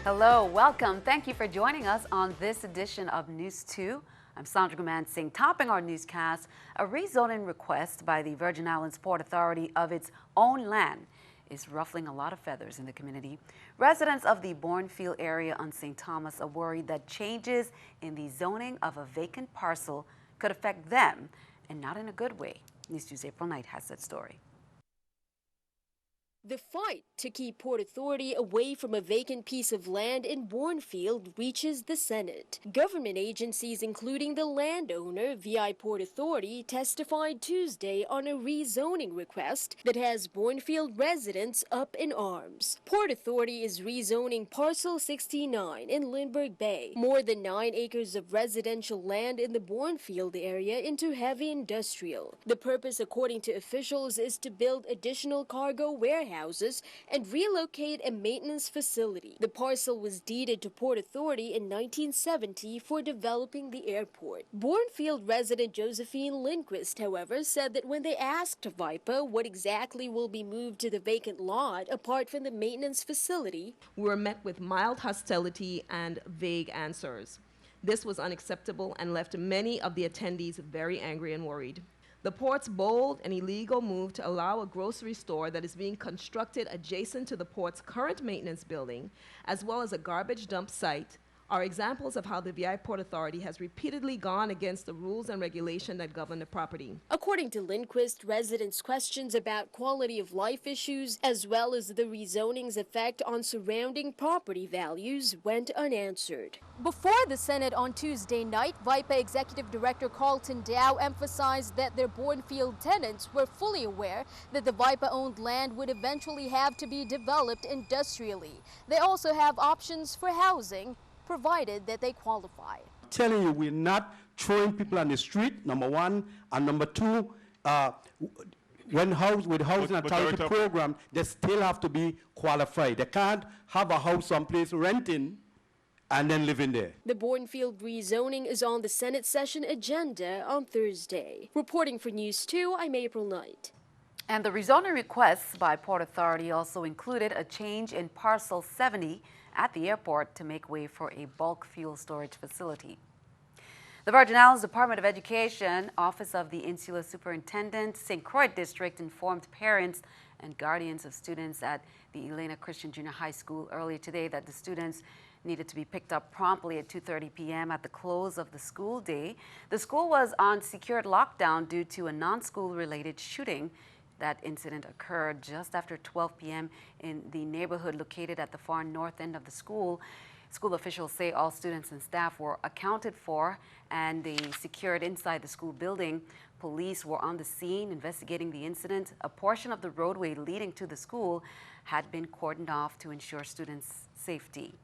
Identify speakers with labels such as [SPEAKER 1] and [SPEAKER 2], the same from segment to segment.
[SPEAKER 1] Hello, welcome. Thank you for joining us on this edition of News 2. I'm Sandra Gaman Singh. Topping our newscast, a rezoning request by the Virgin Islands Port Authority of its own land is ruffling a lot of feathers in the community. Residents of the Bournefield area on St. Thomas are worried that changes in the zoning of a vacant parcel could affect them, and not in a good way. News 2's April Knight has that story.
[SPEAKER 2] The fight to keep Port Authority away from a vacant piece of land in Bournefield reaches the Senate. Government agencies, including the landowner, VI Port Authority, testified Tuesday on a rezoning request that has Bournefield residents up in arms. Port Authority is rezoning Parcel 69 in Lindbergh Bay, more than 9 acres of residential land in the Bournefield area, into heavy industrial. The purpose, according to officials, is to build additional cargo warehouses and relocate a maintenance facility. The parcel was deeded to Port Authority in 1970 for developing the airport. Bournefield resident Josephine Lindquist, however, said that when they asked VIPA what exactly will be moved to the vacant lot apart from the maintenance facility,
[SPEAKER 3] we were met with mild hostility and vague answers. This was unacceptable and left many of the attendees very angry and worried. The port's bold and illegal move to allow a grocery store that is being constructed adjacent to the port's current maintenance building, as well as a garbage dump site, are examples of how the VI Port Authority has repeatedly gone against the rules and regulation that govern the property.
[SPEAKER 2] According to Lindquist, residents' questions about quality of life issues, as well as the rezoning's effect on surrounding property values, went unanswered. Before the Senate on Tuesday night, VIPA Executive Director Carlton Dow emphasized that their Bournefield tenants were fully aware that the VIPA-owned land would eventually have to be developed industrially. They also have options for housing, provided that they qualify.
[SPEAKER 4] Telling you, we're not throwing people on the street, number one, and number two, with housing authority program, they still have to be qualified. They can't have a house someplace renting and then living there.
[SPEAKER 2] The Bournefield rezoning is on the Senate session agenda on Thursday. Reporting for News 2, I'm April Knight.
[SPEAKER 1] And the rezoning requests by Port Authority also included a change in Parcel 70 at the airport to make way for a bulk fuel storage facility. The Virgin Islands Department of Education, Office of the Insular Superintendent, St. Croix District informed parents and guardians of students at the Elena Christian Junior High School earlier today that the students needed to be picked up promptly at 2:30 p.m. at the close of the school day. The school was on secured lockdown due to a non-school related shooting. That incident occurred just after 12 p.m. in the neighborhood located at the far north end of the school. School officials say all students and staff were accounted for and they secured inside the school building. Police were on the scene investigating the incident. A portion of the roadway leading to the school had been cordoned off to ensure students' safety.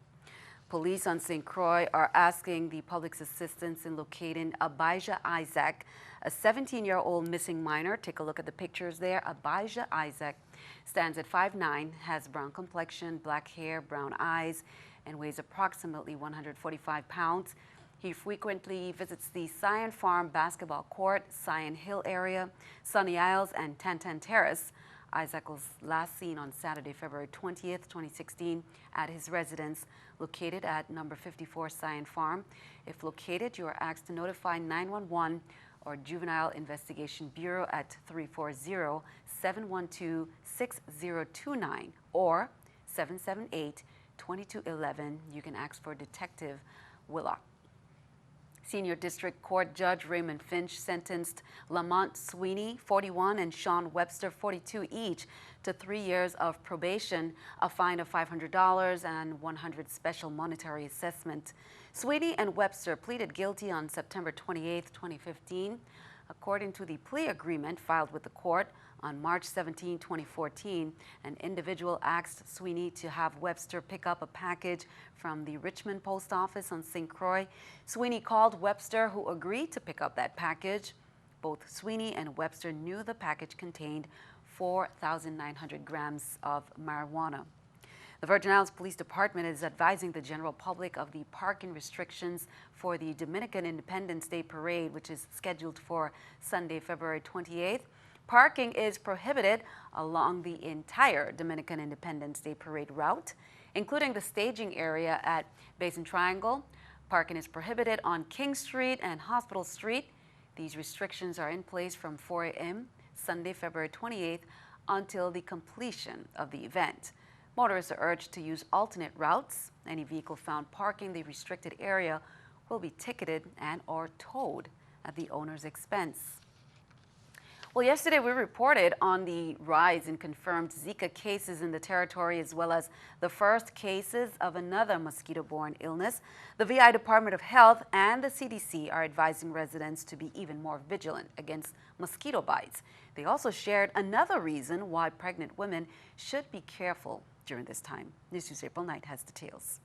[SPEAKER 1] Police on St. Croix are asking the public's assistance in locating Abijah Isaac, a 17-year-old missing minor. Take a look at the pictures there. Abijah Isaac stands at 5'9", has brown complexion, black hair, brown eyes, and weighs approximately 145 pounds. He frequently visits the Scion Farm basketball court, Scion Hill area, Sunny Isles, and Tantan Terrace. Isaac was last seen on Saturday, February 20th, 2016, at his residence located at number 54 Scion Farm. If located, you are asked to notify 911 or Juvenile Investigation Bureau at 340-712-6029 or 778-2211. You can ask for Detective Willock. Senior District Court Judge Raymond Finch sentenced Lamont Sweeney, 41, and Sean Webster, 42, each to 3 years of probation, a fine of $500, and 100 special monetary assessment. Sweeney and Webster pleaded guilty on September 28, 2015. According to the plea agreement filed with the court on March 17, 2014, an individual asked Sweeney to have Webster pick up a package from the Richmond Post Office on St. Croix. Sweeney called Webster, who agreed to pick up that package. Both Sweeney and Webster knew the package contained 4,900 grams of marijuana. The Virgin Islands Police Department is advising the general public of the parking restrictions for the Dominican Independence Day Parade, which is scheduled for Sunday, February 28th. Parking is prohibited along the entire Dominican Independence Day Parade route. including the staging area at Basin Triangle. Parking is prohibited on King Street and Hospital Street. These restrictions are in place from 4 a.m. Sunday, February 28th until the completion of the event. Motorists are urged to use alternate routes. Any vehicle found parking the restricted area will be ticketed and/or towed at the owner's expense. Well, yesterday we reported on the rise in confirmed Zika cases in the territory, as well as the first cases of another mosquito-borne illness. The VI Department of Health and the CDC are advising residents to be even more vigilant against mosquito bites. They also shared another reason why pregnant women should be careful during this time. NEWS2's April Knight has details.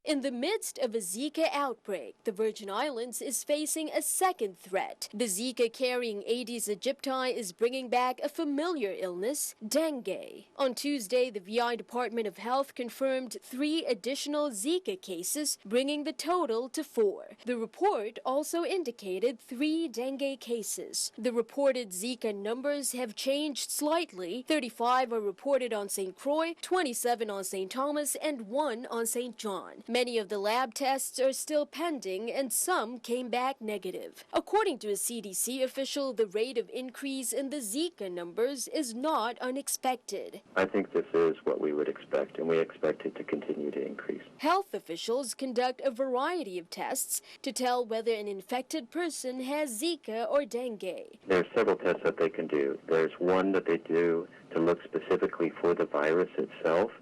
[SPEAKER 2] In the midst of a Zika outbreak, the Virgin Islands is facing a second threat. The Zika-carrying Aedes aegypti is bringing back a familiar illness, dengue. On Tuesday, the VI Department of Health confirmed 3 additional Zika cases, bringing the total to 4. The report also indicated 3 dengue cases. The reported Zika numbers have changed slightly. 35 are reported on St. Croix, 27 on St. Thomas, and 1 on St. John. Many of the lab tests are still pending, and some came back negative. According to a CDC official, the rate of increase in the Zika numbers is not unexpected.
[SPEAKER 5] I think this is what we would expect, and we expect it to continue to increase.
[SPEAKER 2] Health officials conduct a variety of tests to tell whether an infected person has Zika or dengue.
[SPEAKER 5] There are several tests that they can do. There's one that they do to look specifically for the virus itself.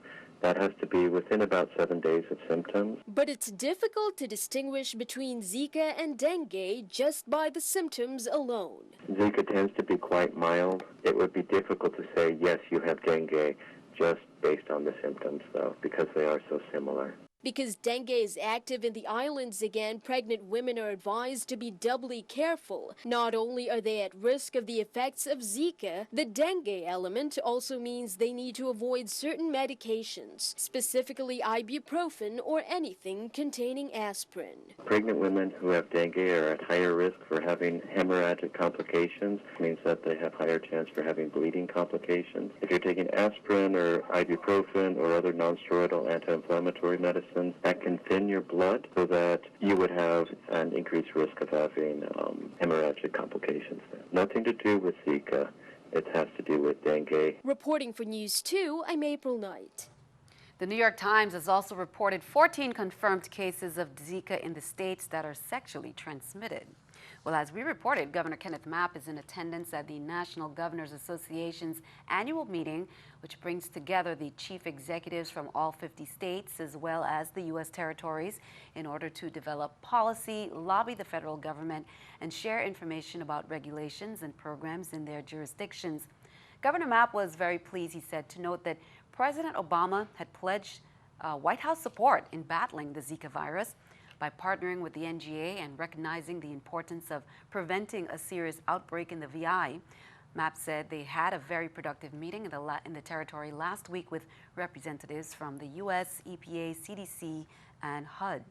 [SPEAKER 5] That has to be within about 7 days of symptoms.
[SPEAKER 2] But it's difficult to distinguish between Zika and dengue just by the symptoms alone.
[SPEAKER 5] Zika tends to be quite mild. It would be difficult to say, yes, you have dengue, just based on the symptoms, though, because they are so similar.
[SPEAKER 2] Because dengue is active in the islands again, pregnant women are advised to be doubly careful. Not only are they at risk of the effects of Zika, the dengue element also means they need to avoid certain medications, specifically ibuprofen or anything containing aspirin.
[SPEAKER 5] Pregnant women who have dengue are at higher risk for having hemorrhagic complications. It means that they have higher chance for having bleeding complications. If you're taking aspirin or ibuprofen or other non-steroidal anti-inflammatory medicines, that can thin your blood so that you would have an increased risk of having hemorrhagic complications. Nothing to do with Zika. It has to do with dengue.
[SPEAKER 2] Reporting for NEWS2, I'm April Knight.
[SPEAKER 1] The New York Times has also reported 14 confirmed cases of Zika in the states that are sexually transmitted. Well, as we reported, Governor Kenneth Mapp is in attendance at the National Governors Association's annual meeting, which brings together the chief executives from all 50 states as well as the U.S. territories in order to develop policy, lobby the federal government, and share information about regulations and programs in their jurisdictions. Governor Mapp was very pleased, he said, to note that President Obama had pledged White House support in battling the Zika virus. By partnering with the NGA and recognizing the importance of preventing a serious outbreak in the VI, Mapp said they had a very productive meeting in the territory last week with representatives from the U.S., EPA, CDC, and HUD.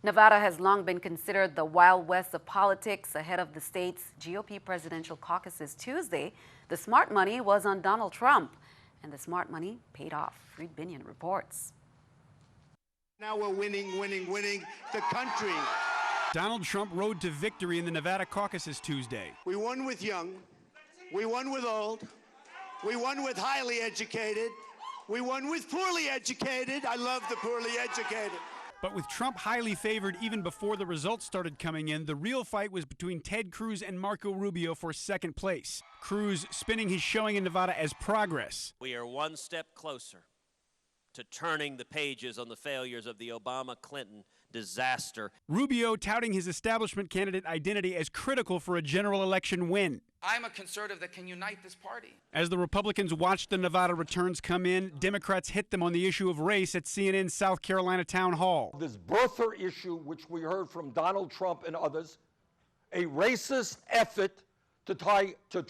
[SPEAKER 1] Nevada has long been considered the Wild West of politics. Ahead of the state's GOP presidential caucuses Tuesday, the smart money was on Donald Trump, and the smart money paid off. Reed Binion reports.
[SPEAKER 6] Now we're winning the country.
[SPEAKER 7] Donald Trump rode to victory in the Nevada caucuses Tuesday.
[SPEAKER 6] We won with young, we won with old, we won with highly educated, we won with poorly educated. I love the poorly educated.
[SPEAKER 7] But with Trump highly favored even before the results started coming in, the real fight was between Ted Cruz and Marco Rubio for second place. Cruz spinning his showing in Nevada as progress.
[SPEAKER 8] We are one step closer to turning the pages on the failures of the Obama-Clinton disaster.
[SPEAKER 7] Rubio touting his establishment candidate identity as critical for a general election win.
[SPEAKER 9] I'm a conservative that can unite this party.
[SPEAKER 7] As the Republicans watched the Nevada returns come in, Democrats hit them on the issue of race at CNN's South Carolina town hall.
[SPEAKER 10] This birther issue, which we heard from Donald Trump and others, a racist effort to try to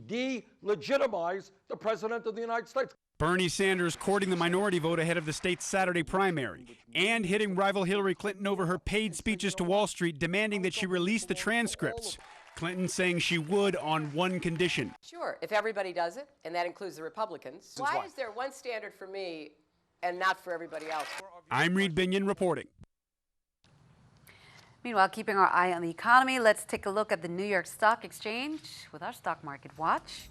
[SPEAKER 10] delegitimize the President of the United States.
[SPEAKER 7] Bernie Sanders courting the minority vote ahead of the state's Saturday primary and hitting rival Hillary Clinton over her paid speeches to Wall Street, demanding that she release the transcripts. Clinton saying she would on one condition.
[SPEAKER 11] Sure, if everybody does it, and that includes the Republicans. Why is there one standard for me and not for everybody else?
[SPEAKER 7] I'm Reed Binion reporting.
[SPEAKER 1] Meanwhile, keeping our eye on the economy, let's take a look at the New York Stock Exchange with our Stock Market Watch.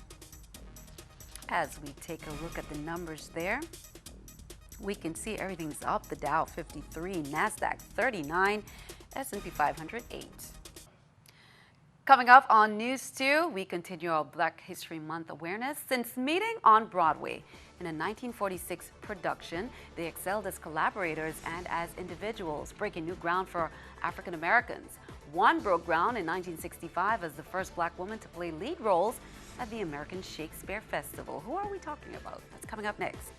[SPEAKER 1] As we take a look at the numbers there, we can see everything's up. The Dow 53, NASDAQ 39, S&P 500 8. Coming up on News 2, we continue our Black History Month awareness. Since meeting on Broadway in a 1946 production, they excelled as collaborators and as individuals, breaking new ground for African Americans. One broke ground in 1965 as the first black woman to play lead roles at the American Shakespeare Festival. Who are we talking about? That's coming up next.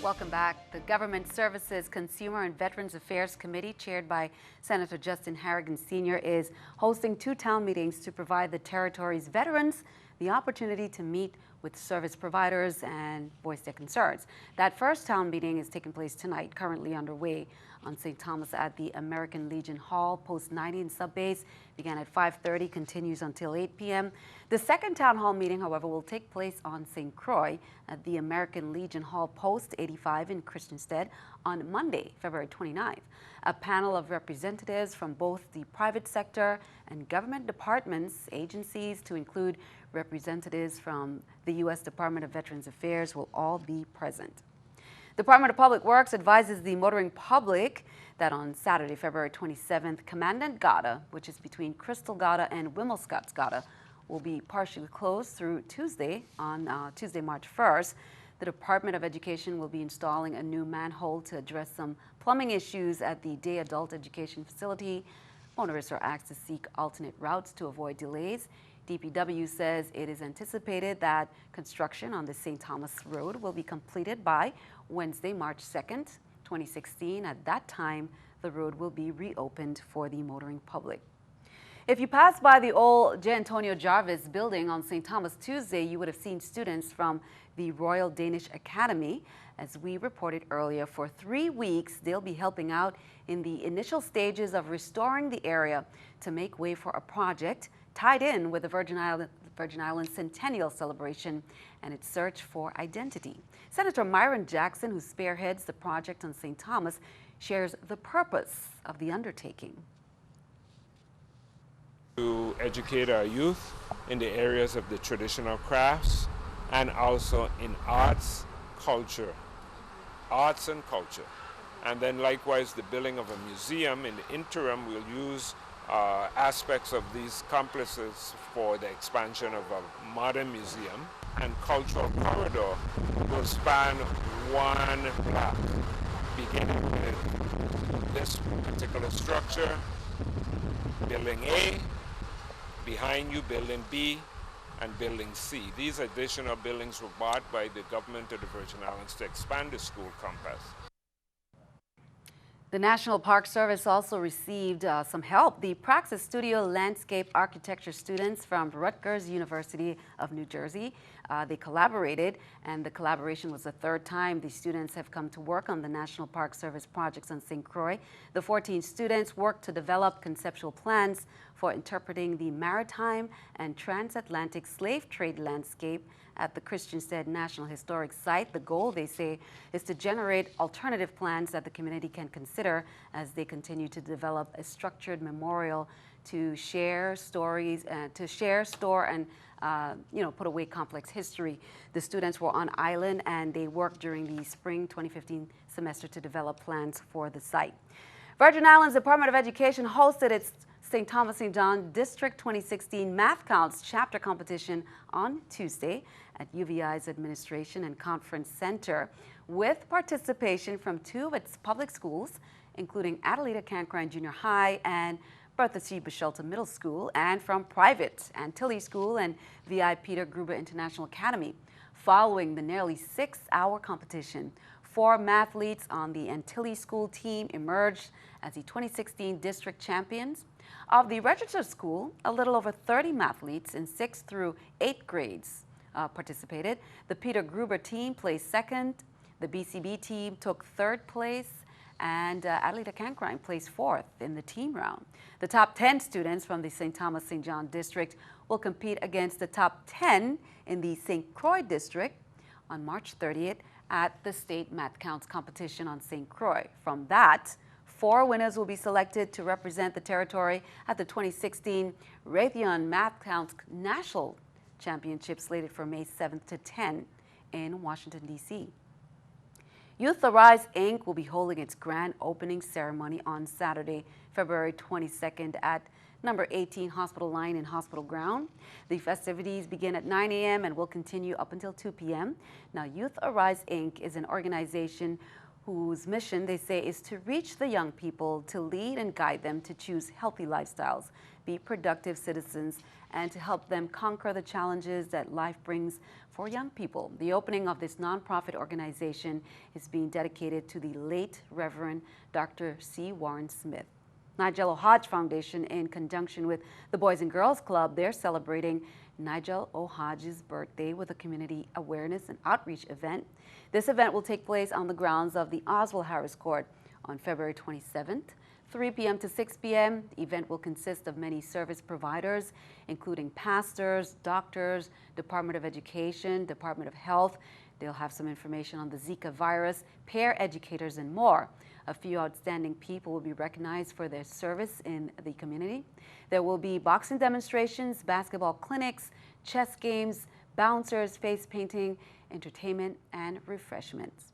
[SPEAKER 1] Welcome back. The Government Services, Consumer and Veterans Affairs Committee, chaired by Senator Justin Harrigan Sr., is hosting 2 town meetings to provide the territory's veterans the opportunity to meet with service providers and voice their concerns. That first town meeting is taking place tonight, currently underway on St. Thomas at the American Legion Hall. Post 90 in Subbase began at 5:30, continues until 8 p.m. The second town hall meeting, however, will take place on St. Croix at the American Legion Hall Post 85 in Christiansted on Monday, February 29th. A panel of representatives from both the private sector and government departments, agencies, to include representatives from the U.S. Department of Veterans Affairs will all be present. The Department of Public Works advises the motoring public that on Saturday, February 27th, Commandant Gata, which is between Crystal Gata and Wimmelschutz Gata, will be partially closed through Tuesday, on Tuesday, March 1st. The Department of Education will be installing a new manhole to address some plumbing issues at the day adult education facility. Motorists are asked to seek alternate routes to avoid delays. DPW says it is anticipated that construction on the St. Thomas Road will be completed by Wednesday, March 2nd, 2016. At that time, the road will be reopened for the motoring public. If you pass by the old J. Antonio Jarvis building on St. Thomas Tuesday, you would have seen students from the Royal Danish Academy. As we reported earlier, for 3 weeks, they'll be helping out in the initial stages of restoring the area to make way for a project tied in with the Virgin Islands Centennial Celebration and its search for identity. Senator Myron Jackson, who spearheads the project on St. Thomas, shares the purpose of the undertaking.
[SPEAKER 12] To educate our youth in the areas of the traditional crafts and also in arts and culture. And then likewise the building of a museum. In the interim, we'll use aspects of these complexes for the expansion of a modern museum, and cultural corridor will span 1 block, beginning with this particular structure, building A, behind you building B, and building C. These additional buildings were bought by the government of the Virgin Islands to expand the school campus.
[SPEAKER 1] The National Park Service also received some help. The Praxis Studio Landscape Architecture students from Rutgers University of New Jersey, they collaborated, and the collaboration was the 3rd time the students have come to work on the National Park Service projects on St. Croix. The 14 students worked to develop conceptual plans for interpreting the maritime and transatlantic slave trade landscape at the Christiansted National Historic Site. The goal, they say, is to generate alternative plans that the community can consider as they continue to develop a structured memorial to share stories, store, and put away complex history. The students were on island and they worked during the spring 2015 semester to develop plans for the site. Virgin Islands Department of Education hosted its St. Thomas St. John District 2016 Math Counts chapter competition on Tuesday at UVI's Administration and Conference Center, with participation from 2 of its public schools, including Adelita Cancran Junior High and Bertha C. Bisholta Middle School, and from private Antilles School and VI Peter Gruber International Academy. Following the nearly 6-hour competition, 4 mathletes on the Antilles School team emerged as the 2016 district champions. Of the registered school, a little over 30 mathletes in 6th through 8th grades participated. The Peter Gruber team placed second. The BCB team took third place. And Adelita Cancrine placed fourth in the team round. The top 10 students from the St. Thomas St. John district will compete against the top 10 in the St. Croix district on March 30th at the state Math Counts competition on St. Croix. From that, 4 winners will be selected to represent the territory at the 2016 Raytheon Math Counts National Championship slated for May 7th to 10 in Washington, D.C. Youth Arise, Inc. will be holding its grand opening ceremony on Saturday, February 22nd at number 18 Hospital Line in Hospital Ground. The festivities begin at 9 a.m. and will continue up until 2 p.m. Now, Youth Arise, Inc. is an organization whose mission, they say, is to reach the young people, to lead and guide them to choose healthy lifestyles, be productive citizens, and to help them conquer the challenges that life brings for young people. The opening of this nonprofit organization is being dedicated to the late Reverend Dr. C. Warren Smith. Nigel O'Hodge Foundation, in conjunction with the Boys and Girls Club, they're celebrating Nigel O'Hodge's birthday with a community awareness and outreach event. This event will take place on the grounds of the Oswald Harris Court on February 27th. 3 p.m. to 6 p.m. The event will consist of many service providers, including pastors, doctors, Department of Education, Department of Health. They'll have some information on the Zika virus, peer educators, and more. A few outstanding people will be recognized for their service in the community. There will be boxing demonstrations, basketball clinics, chess games, bouncers, face painting, entertainment, and refreshments.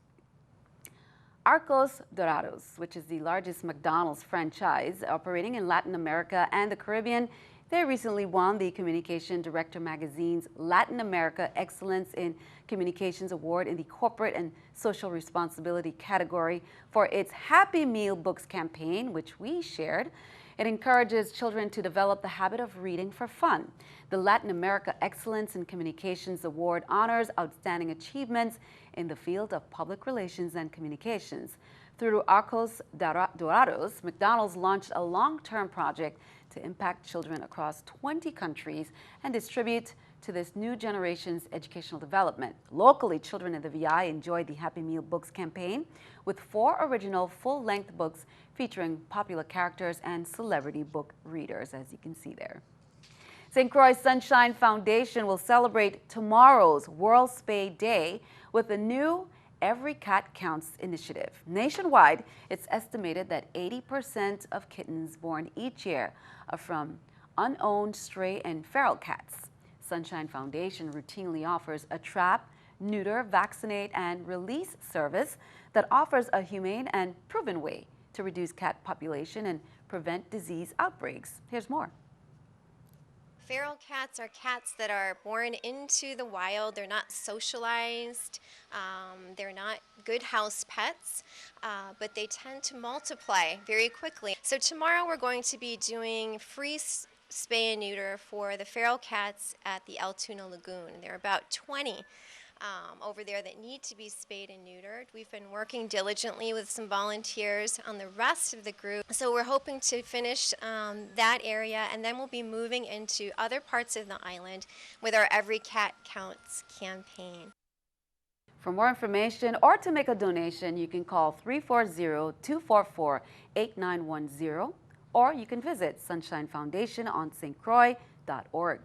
[SPEAKER 1] Arcos Dorados, which is the largest McDonald's franchise operating in Latin America and the Caribbean, they recently won the Communication Director Magazine's Latin America Excellence in Communications Award in the Corporate and Social Responsibility category for its Happy Meal Books campaign, which we shared. It encourages children to develop the habit of reading for fun. The Latin America Excellence in Communications Award honors outstanding achievements in the field of public relations and communications. Through Arcos Dorados, McDonald's launched a long-term project to impact children across 20 countries and distribute to this new generation's educational development. Locally, children in the VI enjoyed the Happy Meal Books campaign with 4 original full-length books featuring popular characters and celebrity book readers, as you can see there. St. Croix Sunshine Foundation will celebrate tomorrow's World Spay Day with a new Every Cat Counts initiative. Nationwide, it's estimated that 80% of kittens born each year are from unowned stray and feral cats. Sunshine Foundation routinely offers a trap, neuter, vaccinate, and release service that offers a humane and proven way to reduce cat population and prevent disease outbreaks. Here's more.
[SPEAKER 13] Feral cats are cats that are born into the wild. They're not socialized. They're not good house pets, but they tend to multiply very quickly. So tomorrow we're going to be doing free spay and neuter for the feral cats at the Altoona Lagoon. There are about 20 over there that need to be spayed and neutered. We've been working diligently with some volunteers on the rest of the group. So we're hoping to finish that area, and then we'll be moving into other parts of the island with our Every Cat Counts campaign.
[SPEAKER 1] For more information or to make a donation, you can call 340-244-8910, or you can visit Sunshine Foundation on stcroix.org.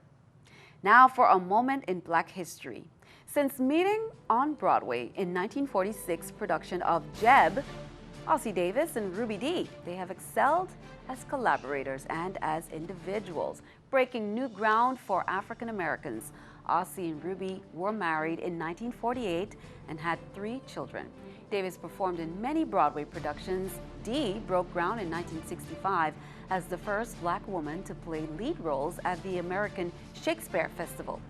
[SPEAKER 1] Now for a moment in Black history. Since meeting on Broadway in 1946 production of Jeb, Ossie Davis and Ruby Dee, they have excelled as collaborators and as individuals, breaking new ground for African Americans. Ossie and Ruby were married in 1948 and had 3 children. Davis performed in many Broadway productions. Dee broke ground in 1965 as the first Black woman to play lead roles at the American Shakespeare Festival.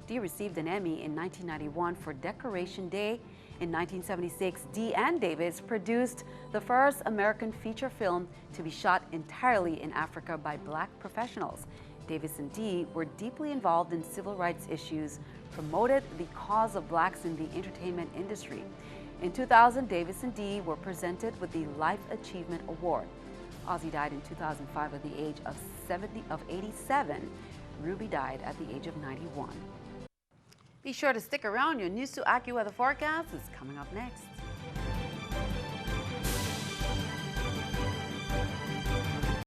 [SPEAKER 1] Dee received an Emmy in 1991 for Decoration Day. In 1976, Dee and Davis produced the first American feature film to be shot entirely in Africa by Black professionals. Davis and Dee were deeply involved in civil rights issues, promoted the cause of Blacks in the entertainment industry. In 2000, Davis and Dee were presented with the Life Achievement Award. Ozzy died in 2005 at the age of 87. Ruby died at the age of 91. Be sure to stick around. Your News 2 AccuWeather forecast is coming up next.